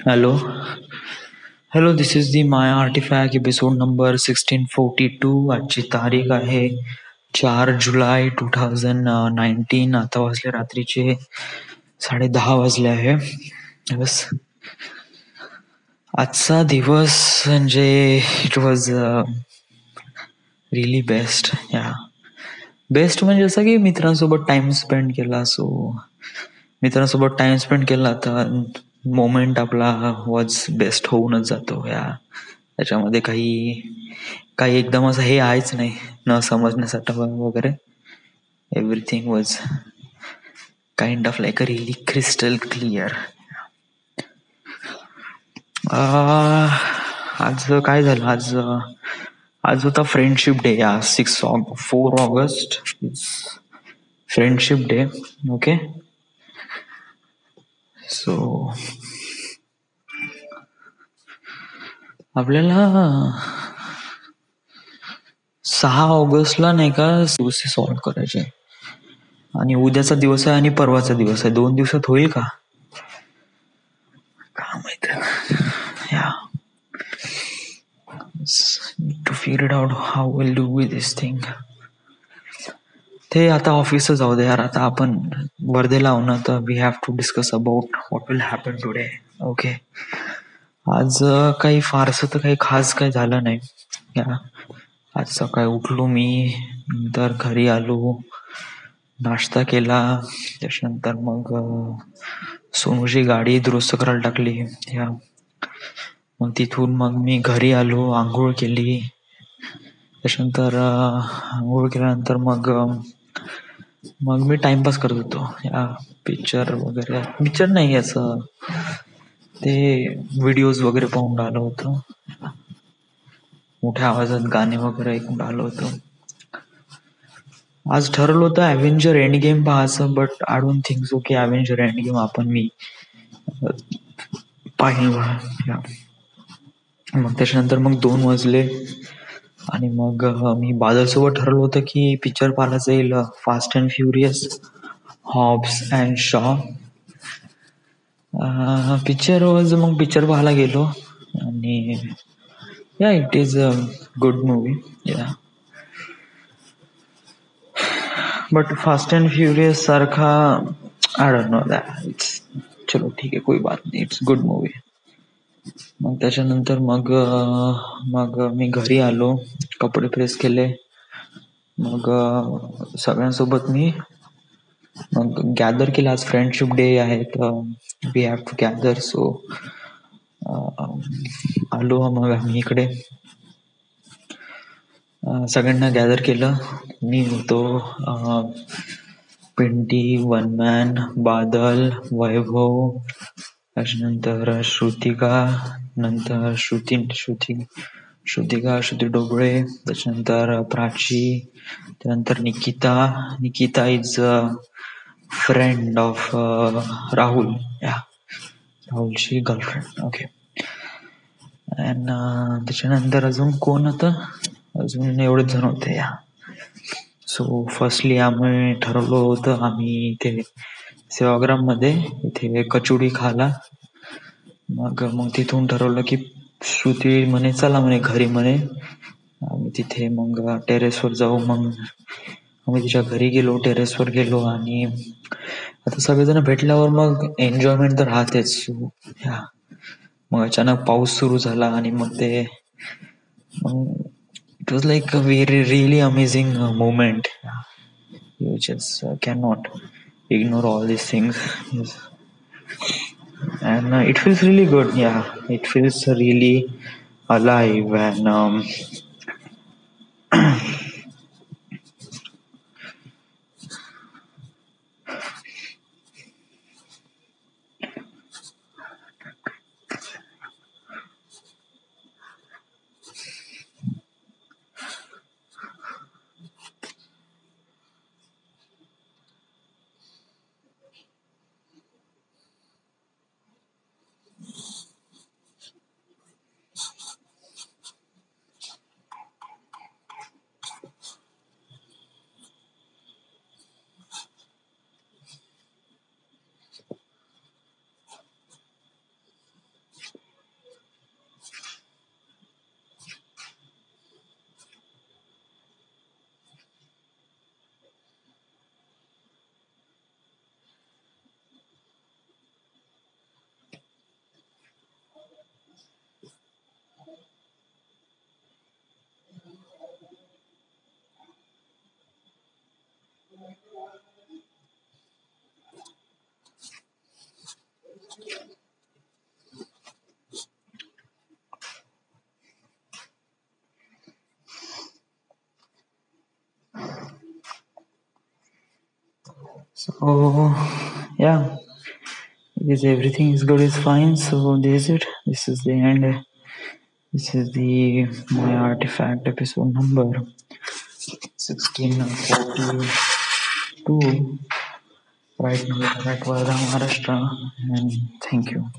Hello, hello. This is the Maya Artifact episode number 1642. आजची तारीख आहे 4 जुलै 2019. आता वाजले रात्रीचे 10:30 वाजले आहे. बस आजचा दिवस म्हणजे it was really best. Best म्हणजे असं की मित्रांसोबत टाइम स्पेंड केला. मित्रांसोबत टाइम स्पेंड केला तर मोमेंट आपला वॉज बेस्ट होऊनच जातो. त्याच्यामध्ये काही काही एकदम असं हे आहेच नाही, न समजण्यासाठी वगैरे. Everything was kind of like a really crystal clear. आज काय झालं, आज होता friendship day. 4 August friendship day. Okay, so आपल्याला 6 ऑगस्टला नाही का दिवस सॉल्व्ह करायचे, आणि उद्याचा दिवस आहे आणि परवाचा दिवस आहे. 2 दिवसात होईल का माहित. To figure it out how will do with this thing. ते आता ऑफिसच जाऊ दे यार. आता आपण वर्धेला आहो ना, तर we have to discuss about what will happen today. Okay, आज काही फारसं तर काही खास काही झालं नाही. आज सकाळी उठलो मी, नंतर घरी आलो, नाश्ता केला. त्याच्यानंतर मग सोनूची गाडी दुरुस्त करायला टाकली. मग तिथून मग मी घरी आलो, आंघोळ केली. त्याच्यानंतर आंघोळ केल्यानंतर मग मी टाइमपास करत होतो. पिक्चर वगैरे, पिक्चर नाही असं ते व्हिडिओज वगैरे पाहून राहिलो होतो. मोठ्या आवाजात गाणे वगैरे ऐकून राहिलो होतो. आज ठरवलं होतं अव्हेंजर एंड गेम पाहायचं, but I don't think so की अव्हेंजर एंड गेम मी पाहिल. मग त्याच्यानंतर मग 2 वाजले आणि मग मी बादलसोबत ठरवलं होतं की पिक्चर पाहायला जाईल, Fast and Furious, Hobbs and Shaw picture. मग पिक्चर पाहायला गेलो आणि it is a good movie. But Fast and Furious सारखा I don't know that. It's चलो ठीक आहे, कोई बात नाही, इट्स गुड मूवी. मग त्याच्यानंतर मग मी घरी आलो, कपडे प्रेस केले. मग सगळ्यांसोबत मी मग गॅदर केलं. आज फ्रेंडशिप डे आहे तर we have to gather. So आलो मग आम्ही इकडे, सगळ्यांना गॅदर केलं. मी होतो, पिंटी, वनमॅन, बादल, वैभव, त्याच्यानंतर श्रुतिका, नंतर श्रुती डोबळे, त्याच्यानंतर प्राची, त्यानंतर Nikita is a friend of Rahul, राहुलची गर्लफ्रेंड. ओके, अँड त्याच्यानंतर अजून कोण होतं, अजून एवढेच जण होते. सो फर्स्टली आम्ही ठरवलं होतं, आम्ही इथे सेवाग्राम मध्ये इथे कचोडी खाला. मग तिथून ठरवलं की श्रुती म्हणे चला म्हणे घरी म्हणे. आम्ही तिथे मग टेरेसवर जाऊ. मग आम्ही तिच्या घरी गेलो, टेरेसवर गेलो, आणि आता सगळेजण भेटल्यावर मग एन्जॉयमेंट तर राहतेच. मग अचानक पाऊस सुरू झाला आणि मग it was like a very really amazing moment. You just cannot ignore all these things. Yes. And it feels really good. It feels really alive. And So yeah, is everything is good is fine. So this is it. This is the end. This is the my artifact episode number 1642. Right now we are at Varda, Maharashtra, and thank you.